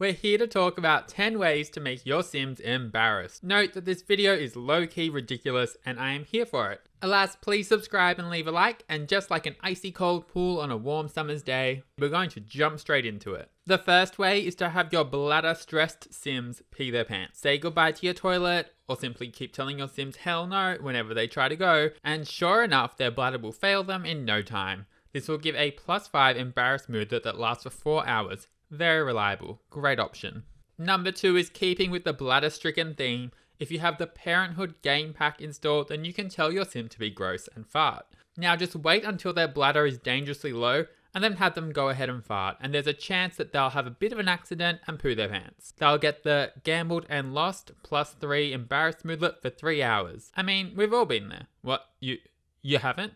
We're here to talk about 10 ways to make your Sims embarrassed. Note that this video is low-key ridiculous and I am here for it. Alas, please subscribe and leave a like, and just like an icy cold pool on a warm summer's day, we're going to jump straight into it. The first way is to have your bladder stressed Sims pee their pants. Say goodbye to your toilet, or simply keep telling your Sims hell no whenever they try to go, and sure enough their bladder will fail them in no time. This will give a +5 embarrassed moodlet that lasts for 4 hours. Very reliable, great option. Number 2 is keeping with the bladder stricken theme. If you have the Parenthood Game Pack installed, then you can tell your Sim to be gross and fart. Now just wait until their bladder is dangerously low and then have them go ahead and fart, and there's a chance that they'll have a bit of an accident and poo their pants. They'll get the gambled and lost +3 embarrassed moodlet for 3 hours. I mean, we've all been there. What? You haven't?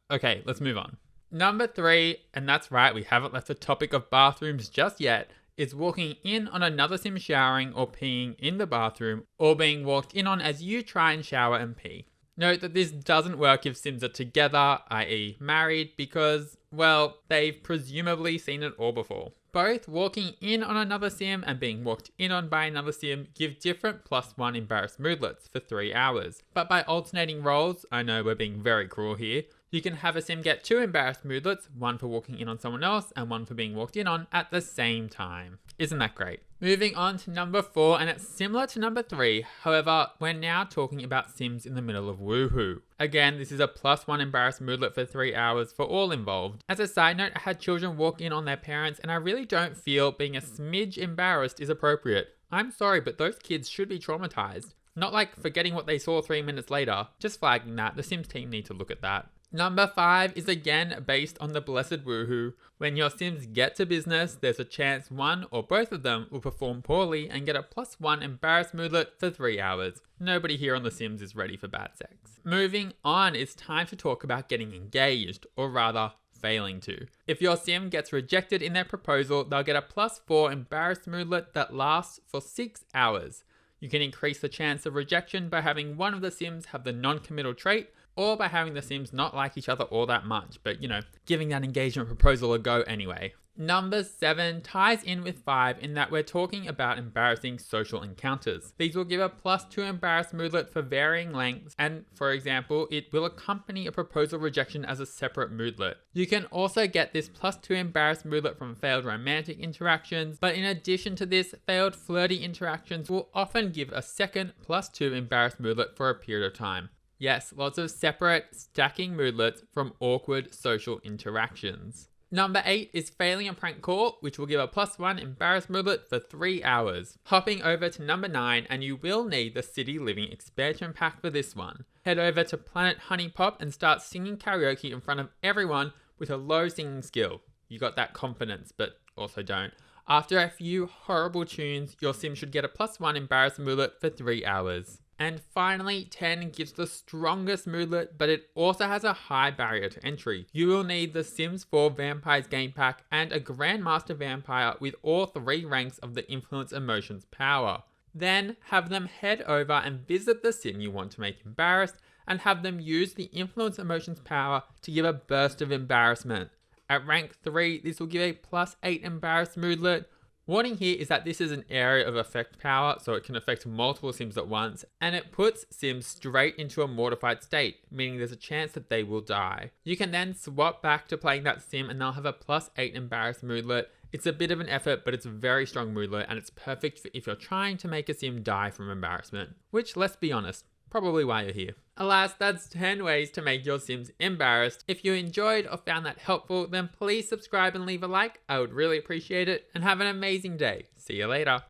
Okay, let's move on. Number 3, and that's right, we haven't left the topic of bathrooms just yet, is walking in on another Sim showering or peeing in the bathroom, or being walked in on as you try and shower and pee. Note that this doesn't work if Sims are together, i.e. married, because, well, they've presumably seen it all before. Both walking in on another Sim and being walked in on by another Sim give different +1 embarrassed moodlets for 3 hours. But by alternating roles, I know we're being very cruel here, you can have a Sim get 2 embarrassed moodlets, one for walking in on someone else and one for being walked in on at the same time. Isn't that great? Moving on to number 4, and it's similar to number 3, however, we're now talking about Sims in the middle of woohoo. Again, this is a +1 embarrassed moodlet for 3 hours for all involved. As a side note, I had children walk in on their parents and I really don't feel being a smidge embarrassed is appropriate. I'm sorry, but those kids should be traumatized. Not like forgetting what they saw 3 minutes later, just flagging that. The Sims team need to look at that. Number 5 is again based on the blessed woohoo. When your Sims get to business, there's a chance one or both of them will perform poorly and get a +1 embarrassed moodlet for 3 hours. Nobody here on The Sims is ready for bad sex. Moving on, it's time to talk about getting engaged, or rather, failing to. If your Sim gets rejected in their proposal, they'll get a +4 embarrassed moodlet that lasts for 6 hours. You can increase the chance of rejection by having one of the Sims have the non-committal trait, or by having the Sims not like each other all that much, but giving that engagement proposal a go anyway. Number 7 ties in with 5 in that we're talking about embarrassing social encounters. These will give a +2 embarrassed moodlet for varying lengths, and for example, it will accompany a proposal rejection as a separate moodlet. You can also get this +2 embarrassed moodlet from failed romantic interactions, but in addition to this, failed flirty interactions will often give a second +2 embarrassed moodlet for a period of time. Yes, lots of separate, stacking moodlets from awkward social interactions. Number 8 is failing a prank call, which will give a +1 embarrassed moodlet for 3 hours. Hopping over to number 9, and you will need the City Living expansion pack for this one. Head over to Planet Honeypop and start singing karaoke in front of everyone with a low singing skill. You got that confidence, but also don't. After a few horrible tunes, your Sim should get a +1 embarrassed moodlet for 3 hours. And finally, 10 gives the strongest moodlet, but it also has a high barrier to entry. You will need the Sims 4 Vampires Game Pack and a Grandmaster Vampire with all 3 ranks of the Influence Emotions power. Then have them head over and visit the Sim you want to make embarrassed, and have them use the Influence Emotions power to give a burst of embarrassment. At rank 3, this will give a +8 embarrassed moodlet. Warning here is that this is an area of effect power, so it can affect multiple Sims at once, and it puts Sims straight into a mortified state, meaning there's a chance that they will die. You can then swap back to playing that Sim and they'll have a +8 embarrassed moodlet. It's a bit of an effort, but it's a very strong moodlet, and it's perfect for if you're trying to make a Sim die from embarrassment, which, let's be honest, probably why you're here. Alas, that's 10 ways to make your Sims embarrassed. If you enjoyed or found that helpful, then please subscribe and leave a like. I would really appreciate it, and have an amazing day. See you later.